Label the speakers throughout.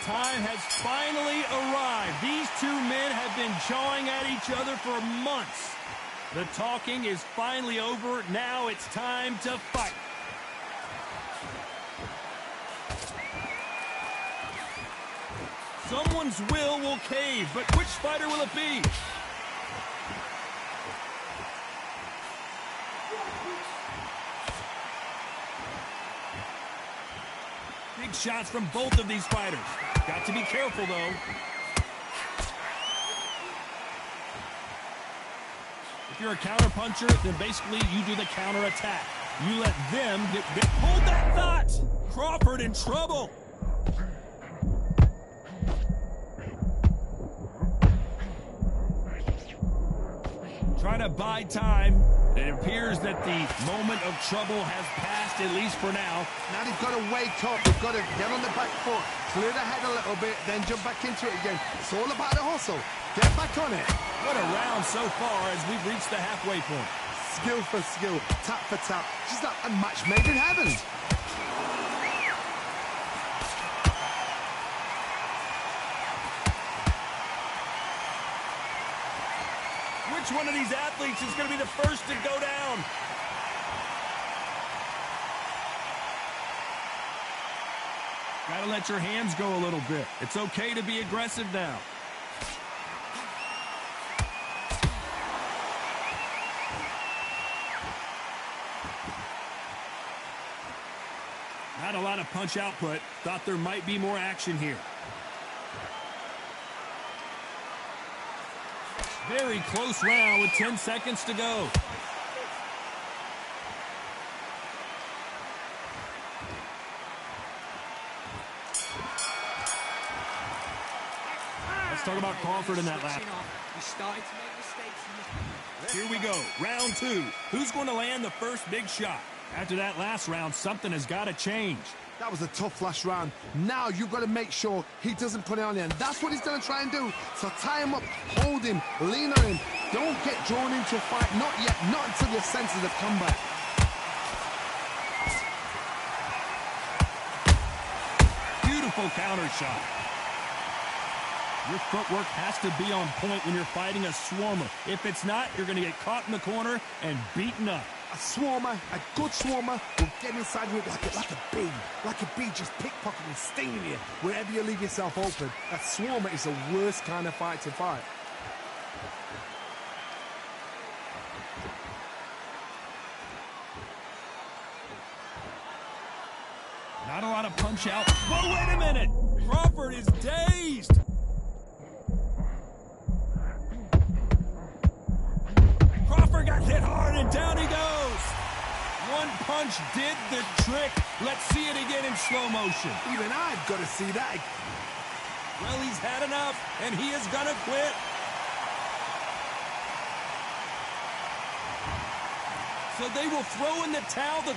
Speaker 1: time has finally arrived. These two men have been jawing at each other for months. The talking is finally over. Now it's time to fight. Someone's will cave, but which fighter will it be? Big shots from both of these fighters. Got to be careful, though. If you're a counter-puncher, then basically you do the counter-attack. You let them get... Hold that thought! Crawford in trouble! Trying to buy time. It appears that the moment of trouble has passed, at least for now.
Speaker 2: Now they've got to wake up. They've got to get on the back foot, clear the head a little bit, then jump back into it again. It's all about the hustle. Get back on it.
Speaker 1: What a round so far as we've reached the halfway point.
Speaker 2: Skill for skill, tap for tap. Just like a match made in heaven.
Speaker 1: Which one of these athletes is going to be the first to go down? Got to let your hands go a little bit. It's okay to be aggressive now. Not a lot of punch output. Thought there might be more action here. Very close round with 10 seconds to go. Let's talk about Crawford in that lap. Here we go, round two. Who's going to land the first big shot? After that last round, something has got to change.
Speaker 2: That was a tough last round. Now you've got to make sure he doesn't put it on you, and that's what he's going to try and do. So tie him up, hold him, lean on him. Don't get drawn into a fight. Not yet, not until your senses have come back.
Speaker 1: Beautiful counter shot. Your footwork has to be on point when you're fighting a swarmer. If it's not, you're going to get caught in the corner and beaten up.
Speaker 2: A swarmer, a good swarmer, will get inside you like a bee just pickpocketing, stinging you wherever you leave yourself open. A swarmer is the worst kind of fight to fight.
Speaker 1: Not a lot of punch out. Whoa, wait a minute! Crawford is dazed! Crawford got hit hard and down he goes! One punch did the trick. Let's see it again in slow motion.
Speaker 2: Even I've got to see that.
Speaker 1: Well, he's had enough, and he is gonna quit. So they will throw in the towel.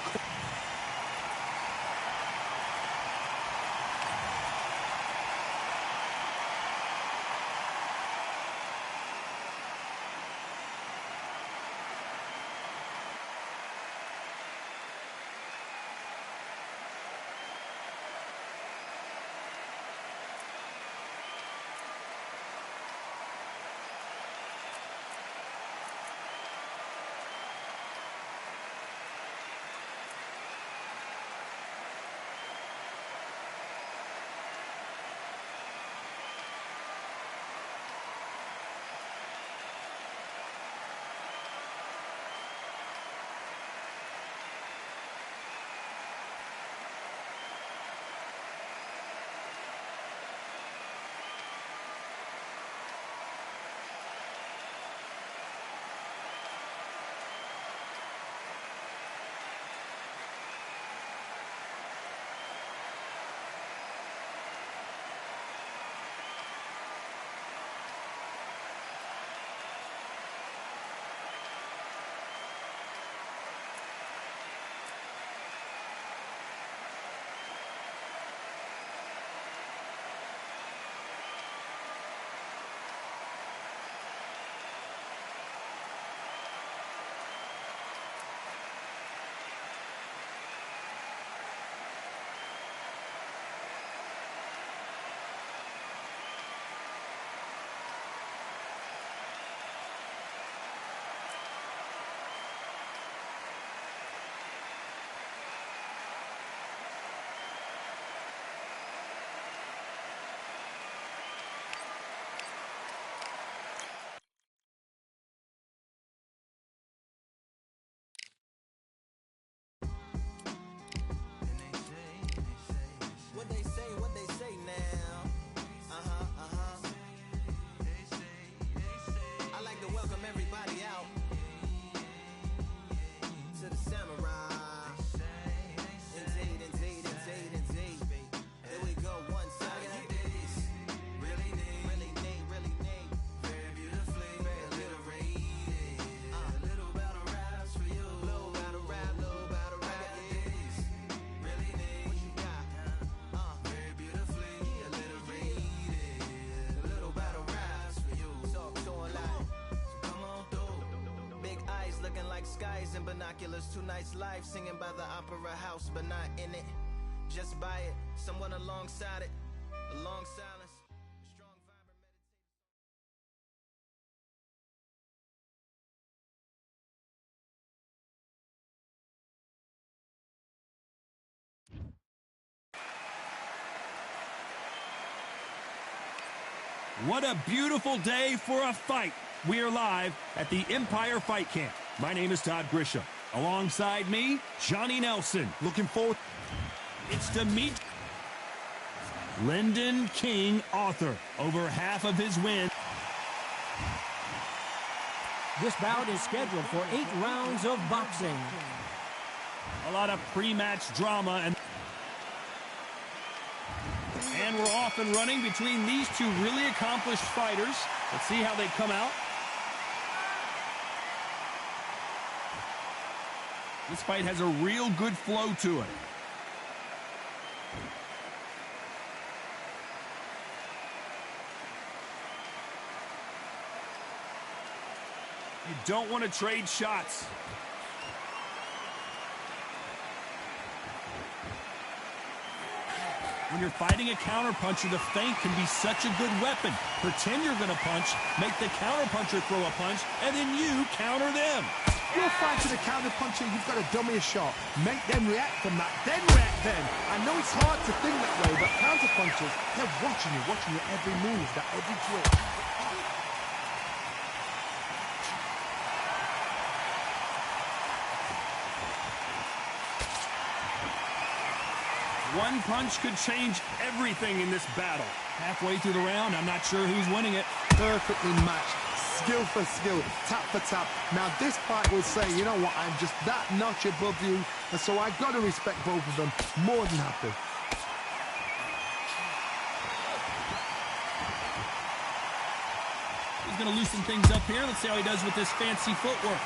Speaker 3: binoculars, 2 nights live, singing by the opera house, but not in it. Just by it, someone alongside it, a long silence, a strong vibe.
Speaker 1: What a beautiful day for a fight. We are live at the Empire Fight Camp. My name is Todd Grisham. Alongside me, Johnny Nelson.
Speaker 2: Looking forward.
Speaker 1: It's to meet Lyndon King, author. Over half of his win.
Speaker 4: This bout is scheduled for 8 rounds of boxing.
Speaker 1: A lot of pre-match drama and we're off and running between these two really accomplished fighters. Let's see how they come out. This fight has a real good flow to it. You don't want to trade shots. When you're fighting a counterpuncher, the feint can be such a good weapon. Pretend you're going to punch, make the counterpuncher throw a punch, and then you counter them.
Speaker 2: You're fighting a counterpuncher, you've got to dummy a shot. Make them react from that, then react then. I know it's hard to think that way, but counterpunchers, they're watching your every move, that every twitch.
Speaker 1: One punch could change everything in this battle. Halfway through the round, I'm not sure who's winning it.
Speaker 2: Perfectly matched, skill for skill, tap for tap. Now this fight will say, you know what, I'm just that notch above you, and so I've got to respect both of them. More than happy.
Speaker 1: He's going to loosen things up here. Let's see how he does with this fancy footwork.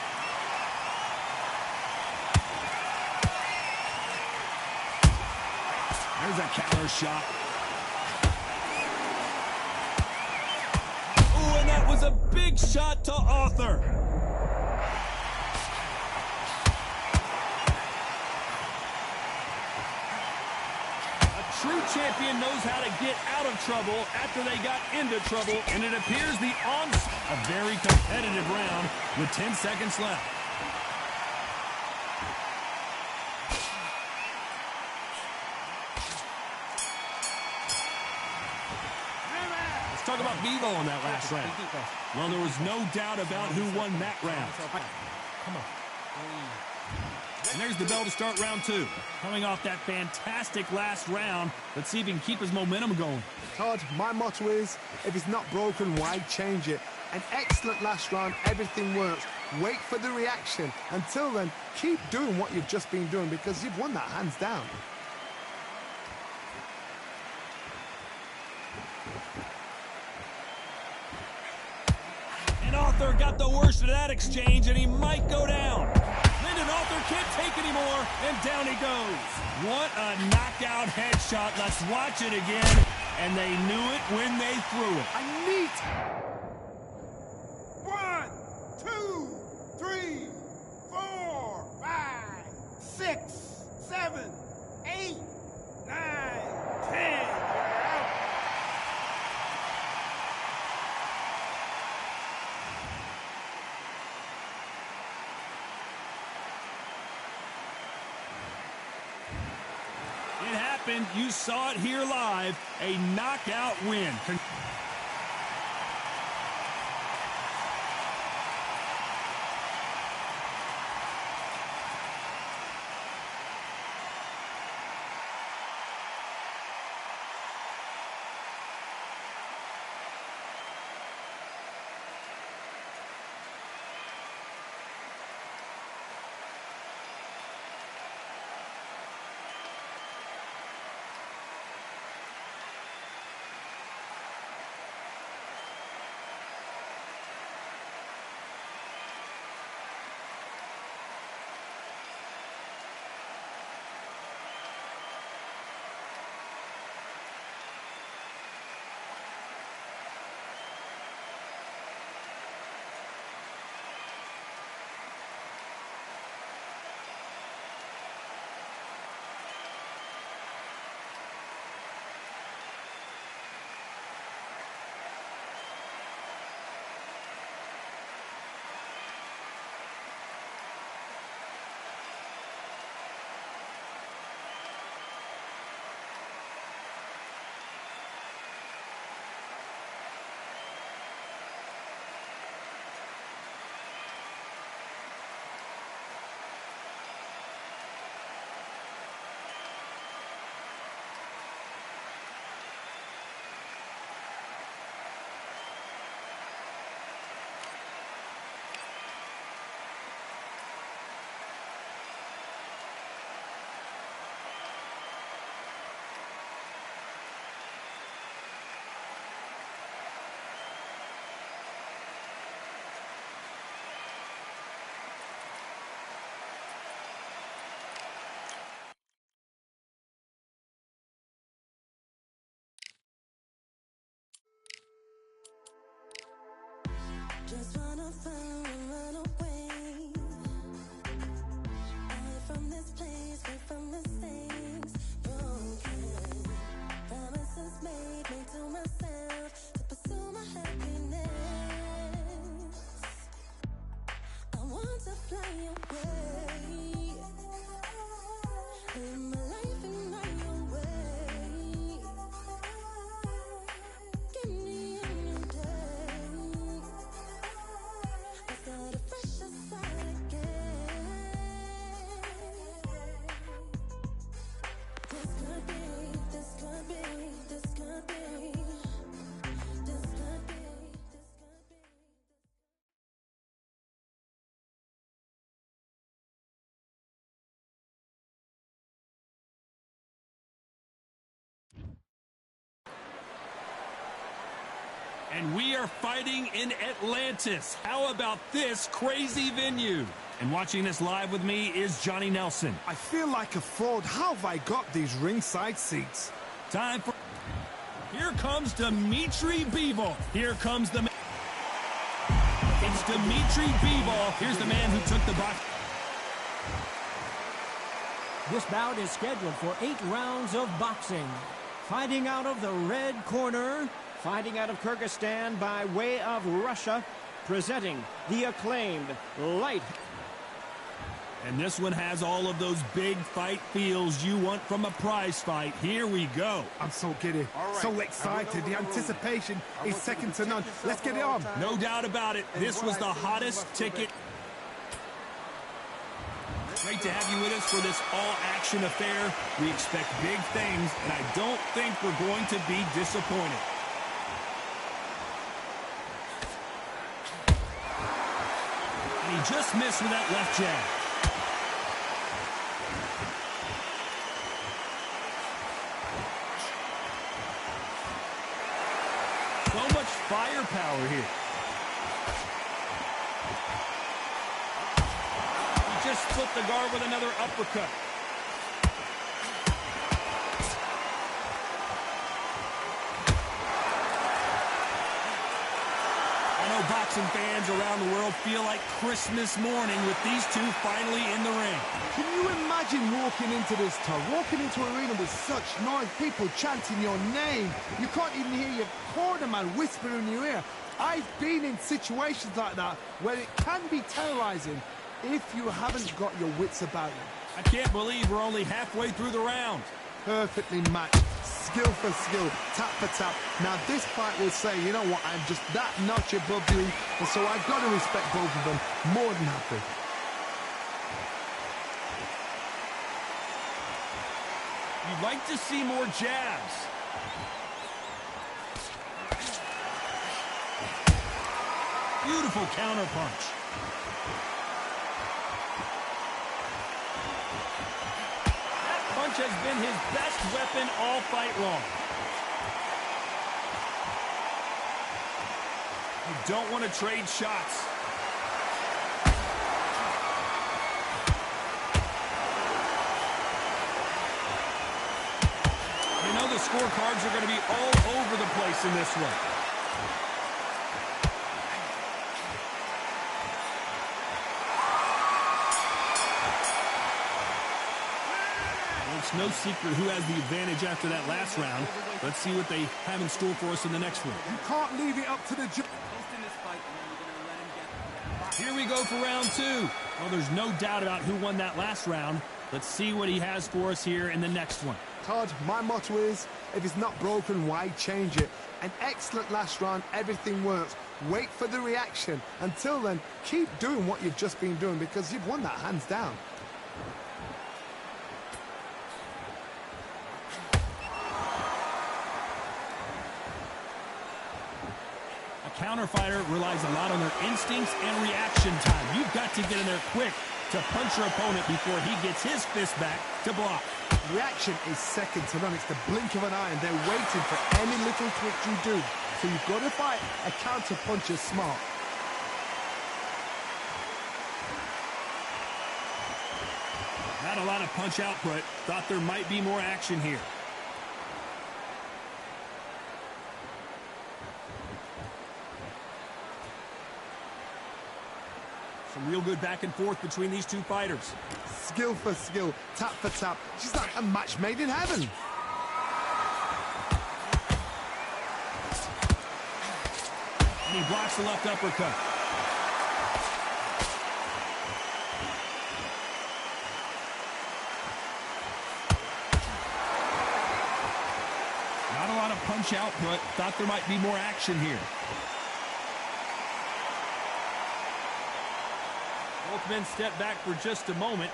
Speaker 1: There's a counter shot. Ooh, and that was a big shot to Arthur. A true champion knows how to get out of trouble after they got into trouble, and it appears a very competitive round with 10 seconds left. Talk about Bevo on that last round. Well, there was no doubt about who won that round.
Speaker 4: Come on.
Speaker 1: And there's the bell to start round 2. Coming off that fantastic last round, let's see if he can keep his momentum going.
Speaker 2: Todd, my motto is, if it's not broken, why change it? An excellent last round, everything works. Wait for the reaction. Until then, keep doing what you've just been doing because you've won that hands down.
Speaker 1: Arthur got the worst of that exchange, and he might go down. Lyndon Arthur can't take anymore, and down he goes. What a knockout headshot. Let's watch it again. And they knew it when they threw it.
Speaker 2: Neat.
Speaker 5: 1, 2, 3, 4, 5, 6, 7, 8, 9, 10.
Speaker 1: It happened. You saw it here live. A knockout win. And we are fighting in Atlantis. How about this crazy venue? And watching this live with me is Johnny Nelson.
Speaker 2: I feel like a fraud. How have I got these ringside seats?
Speaker 1: Time for... Here comes Dimitri Bivol. Here comes the... It's Dimitri Bivol. Here's the man who took the box.
Speaker 4: This bout is scheduled for 8 rounds of boxing. Fighting out of the red corner, fighting out of Kyrgyzstan by way of Russia, presenting the acclaimed light.
Speaker 1: And this one has all of those big fight feels you want from a prize fight. Here we go.
Speaker 2: I'm so giddy, so excited. The anticipation is second to none. Let's get it on.
Speaker 1: No doubt about it. This was the hottest ticket. Great to have you with us for this all-action affair. We expect big things, and I don't think we're going to be disappointed. And he just missed with that left jab. So much firepower here. He just split the guard with another uppercut. I know boxing fans around the world feel like Christmas morning with these two finally in the ring.
Speaker 2: Can you imagine walking into this town, walking into an arena with such noise, people chanting your name? You can't even hear your corner man whispering in your ear. I've been in situations like that where it can be terrorizing if you haven't got your wits about you.
Speaker 1: I can't believe we're only halfway through the round.
Speaker 2: Perfectly matched, skill for skill, tap for tap. Now this fight will say, you know what, I'm just that notch above you, and so I've got to respect both of them more than happy.
Speaker 1: You'd like to see more jabs. Beautiful counter punch. That punch has been his best weapon all fight long. You don't want to trade shots. You know the scorecards are going to be all over the place in this one. It's no secret who has the advantage after that last round. Let's see what they have in store for us in the next one.
Speaker 2: You can't leave it up to the judge.
Speaker 1: Here we go for round two. Well, there's no doubt about who won that last round. Let's see what he has for us here in the next one.
Speaker 2: Todd, my motto is, if it's not broken, why change it? An excellent last round, everything works. Wait for the reaction. Until then, keep doing what you've just been doing because you've won that hands down.
Speaker 1: Counter fighter relies a lot on their instincts and reaction time. You've got to get in there quick to punch your opponent before he gets his fist back to block.
Speaker 2: Reaction is second to none. It's the blink of an eye, and they're waiting for any little twitch you do. So you've got to fight a counter puncher smart.
Speaker 1: Not a lot of punch output. Thought there might be more action here. Some real good back and forth between these two fighters.
Speaker 2: Skill for skill, tap for tap. She's like a match made in heaven.
Speaker 1: And he blocks the left uppercut. Not a lot of punch output. Thought there might be more action here. Both men step back for just a moment.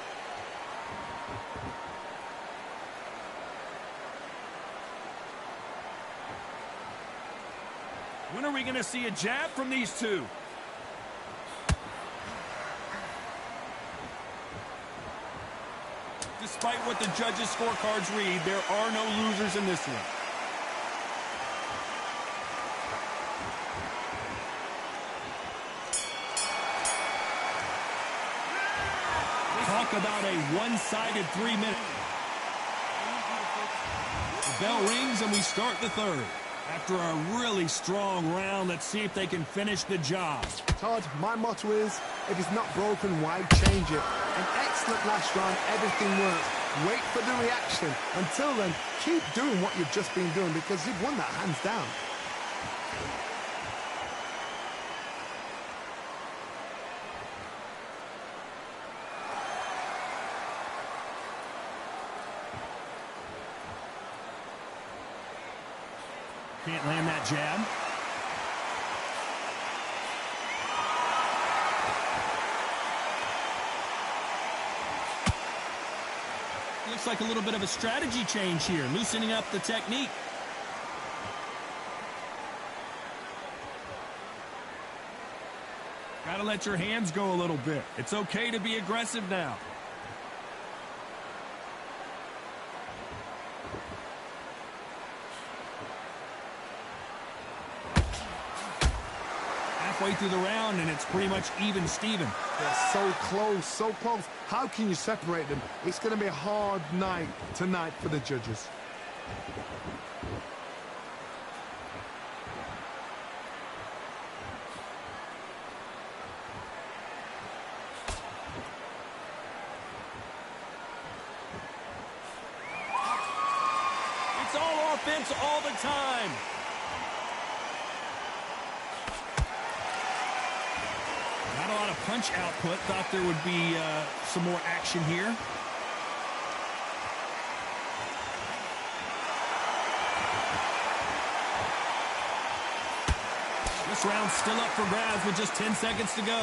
Speaker 1: When are we going to see a jab from these two? Despite what the judges' scorecards read, there are no losers in this one. Talk about a one-sided 3 minute. The bell rings and we start the third. After a really strong round, let's see if they can finish the job.
Speaker 2: Todd, my motto is, if it's not broken, why change it? An excellent last round, everything works. Wait for the reaction. Until then, keep doing what you've just been doing because you've won that hands down.
Speaker 1: Can't land that jab. Looks like a little bit of a strategy change here, loosening up the technique. Gotta let your hands go a little bit. It's okay to be aggressive now. Halfway through the round, and it's pretty much even Steven.
Speaker 2: They're so close, so close. How can you separate them? It's going to be a hard night tonight for the judges.
Speaker 1: It's all offense all the time. Not a lot of punch output. Thought there would be some more action here. This round's still up for grabs with just 10 seconds to go.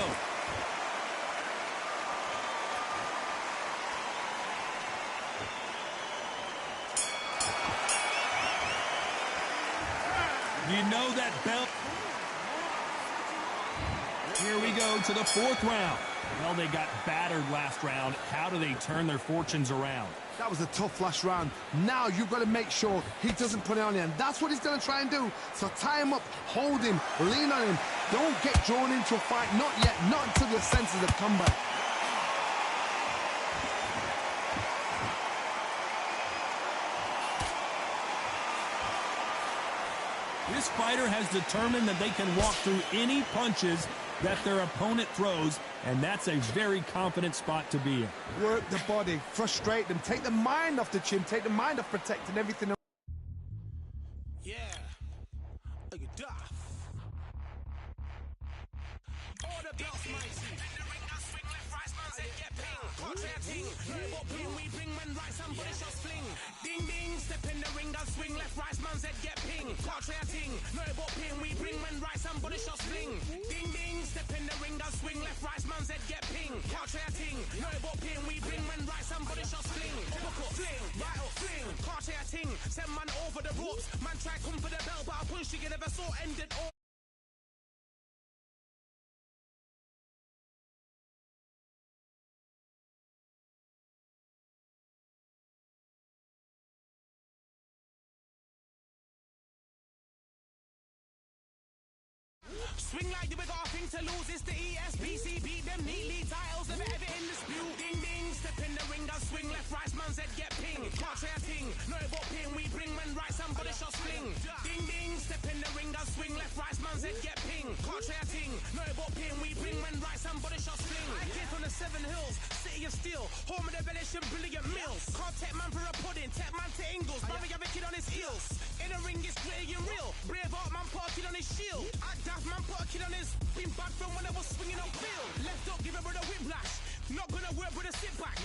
Speaker 1: You know that belt. Here we go to the fourth round. Well, they got battered last round. How do they turn their fortunes around?
Speaker 2: That was a tough last round. Now you've got to make sure he doesn't put it on you, and that's what he's going to try and do. So tie him up, hold him, lean on him. Don't get drawn into a fight. Not yet. Not until your senses have come back.
Speaker 1: This fighter has determined that they can walk through any punches that their opponent throws, and that's a very confident spot to be in.
Speaker 2: Work the body, frustrate them, take the mind off the chin, take the mind off protecting everything.
Speaker 3: Yeah. Look at that. All the belts, mighty. We bring when right, somebody shot fling. Ding ding, step in the ring, and swing left, right, man's head get ping. Contrary ting, no but ping. We bring when right, somebody shot fling. Ding ding, step in the ring, and swing left, right, man's head get ping. Contrary ting, no but ping. We bring when right, somebody shot fling. Look up, fling, right up, fling. Contrary ting, send man over the ropes. Man try come for the bell, but I punch you never saw ended all. Swing like we got a thing to lose. It's the ESPC. Beat them neatly. Titles never ever in dispute. Ding ding. Step in the ring and swing left, right. Man's head get ping. Can't try a ting. No but ping. We bring when right. Somebody shot fling. Ding ding. Step in the ring and swing left, right. Man's head get ping. Can't try a ting. No but ping. We bring when right. Somebody shot fling. Southern Hills, city of steel, home of the village and brilliant meals. Can't take man for a pudding, take man to Ingles. Brother, have a kid on his heels. In the ring, it's gritty and real. Braveheart man put a kid on his shield. Act daft man put a kid on his. Been bad from when I was swinging on field. Left up, give a brother whiplash. Not gonna work with a sit back.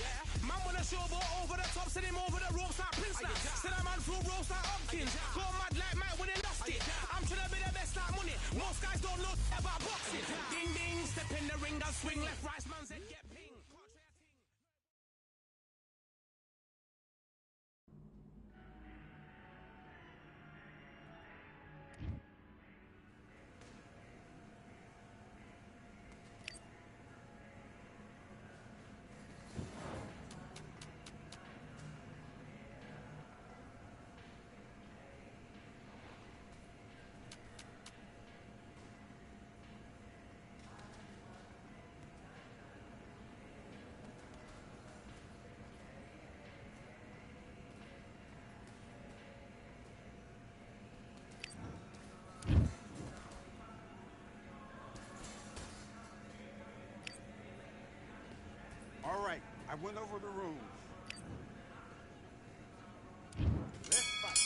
Speaker 3: Man wanna showboat over the top, send him over the ropes like Prince Lash. Send a man through ropes like Hopkins. Go mad like Mike when he lost it. I'm trying to be the best like money. Most guys don't know about boxing. Ding ding, step in the ring, I'll swing left, right, man's head get ping.
Speaker 5: All right, I went over the rules. Let's fight.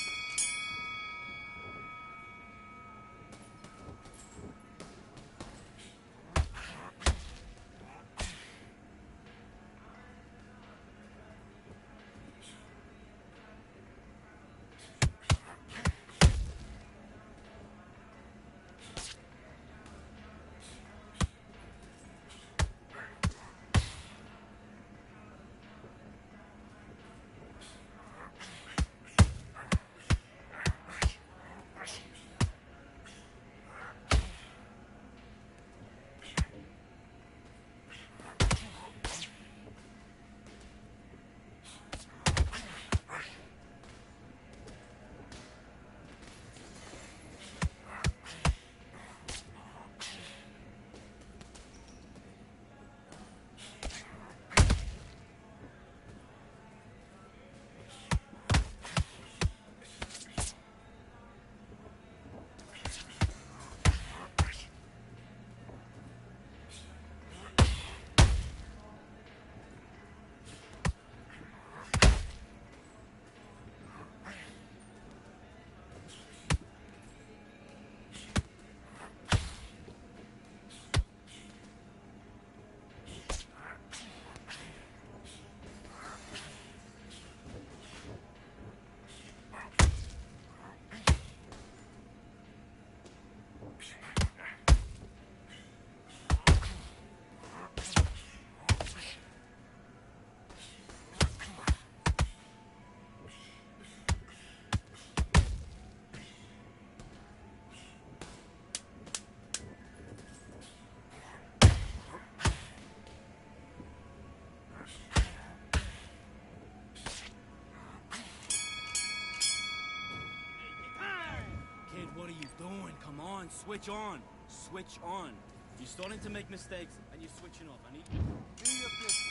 Speaker 6: What are you doing? Come on, switch on. Switch on. You're starting to make mistakes, and you're switching off. I need...
Speaker 5: Do your business.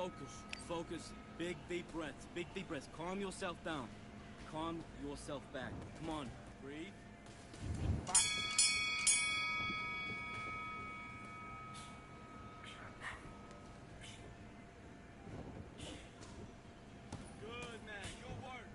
Speaker 6: Focus. Focus. Big deep breaths. Big deep breaths. Calm yourself down. Calm yourself back. Come on. Breathe. Good, man. Good work.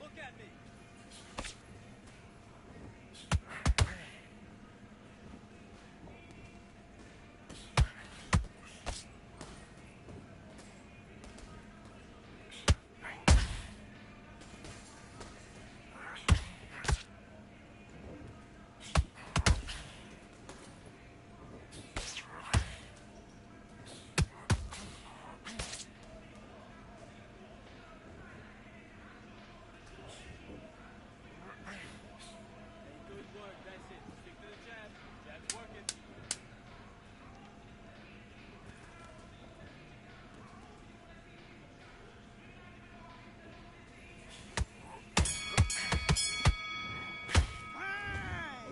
Speaker 6: Look at me. Good work. That's it. Stick to the jab. Jab's working.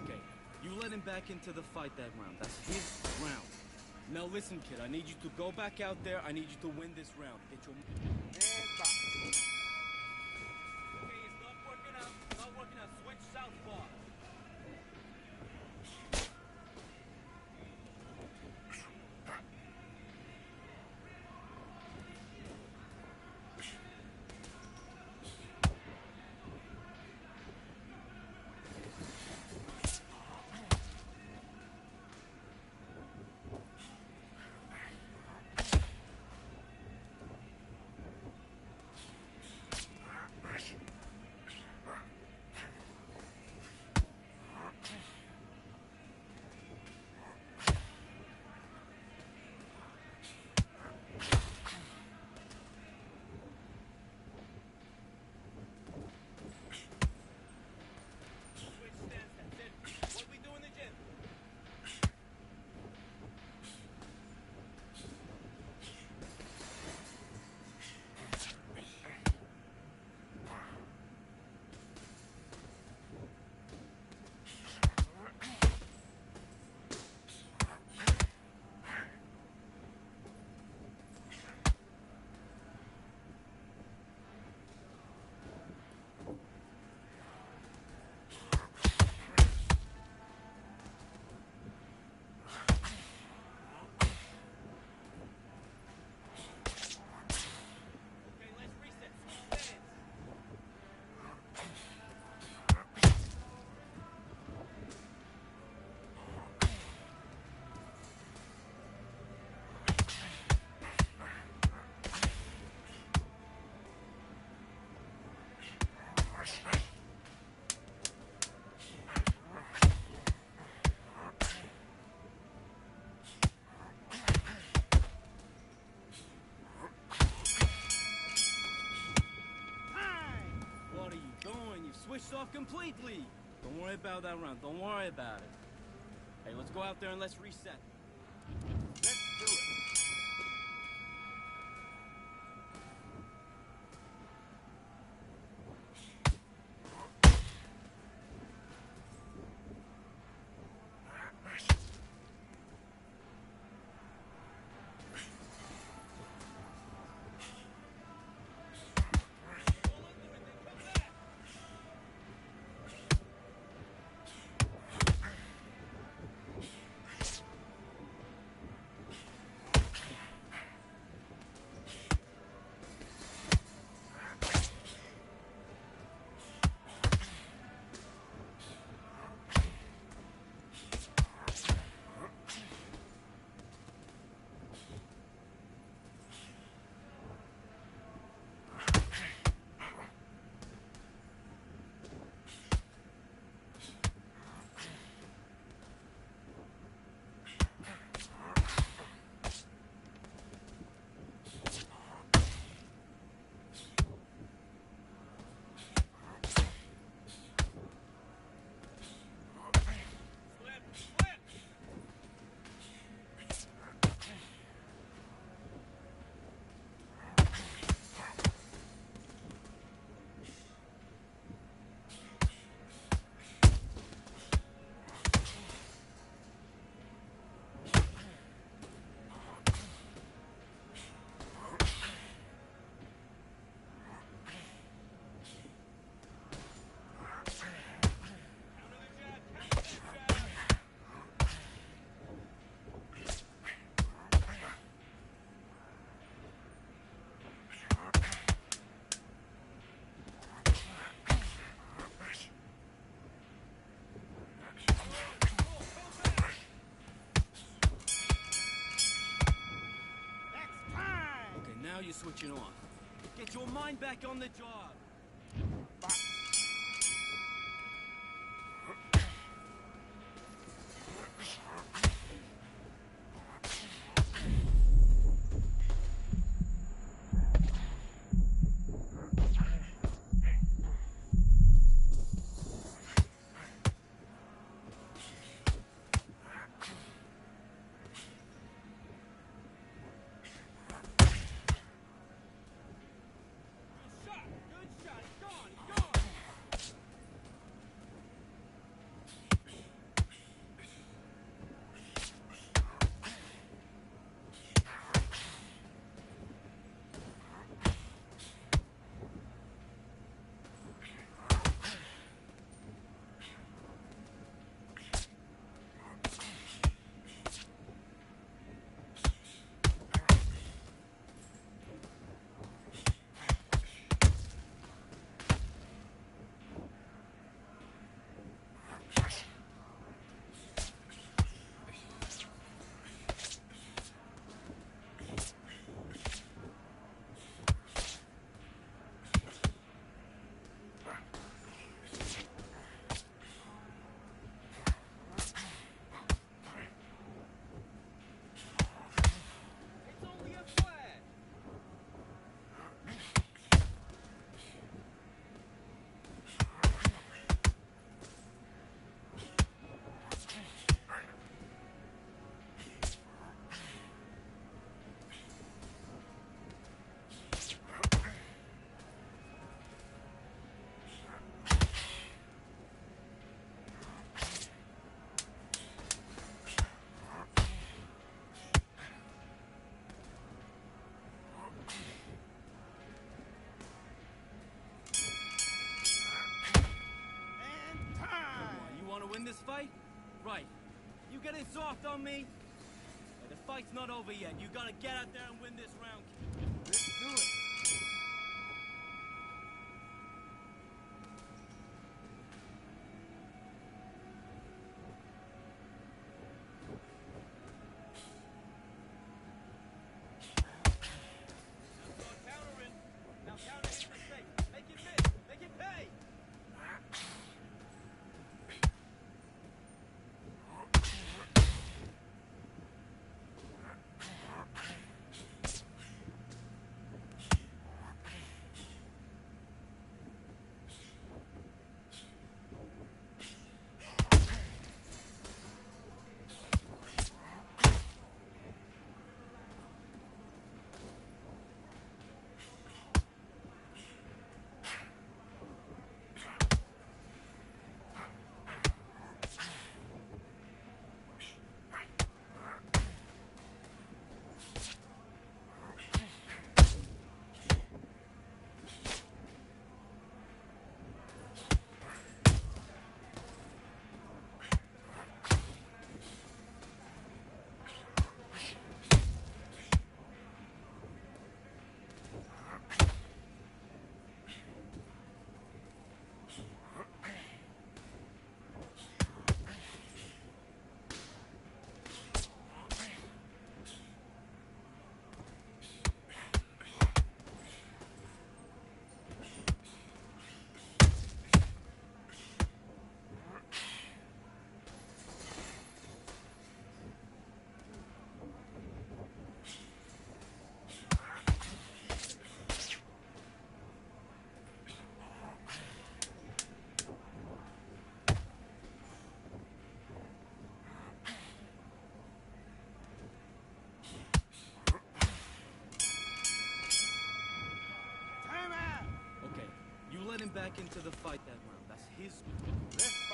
Speaker 6: Okay, you let him back into the fight that round. That's his round. Now listen, kid, I need you to go back out there. I need you to win this round. Get your... Okay, it's not working out. It's not working out. Switch southpaw. Switched off completely. Don't worry about that round. Don't worry about it. Hey, let's go out there and let's reset.
Speaker 5: Let's do it.
Speaker 6: switching off. Get your mind back on the job. Win this fight? Right. You getting soft on me? Hey, the fight's not over yet. You gotta get out there and win this round.
Speaker 5: Let's do it.
Speaker 6: Now start countering. Now counter his mistake. Make it miss. Make it pay.
Speaker 5: Time out.
Speaker 6: Okay, you let him back into the fight that round. That's his...
Speaker 5: Let's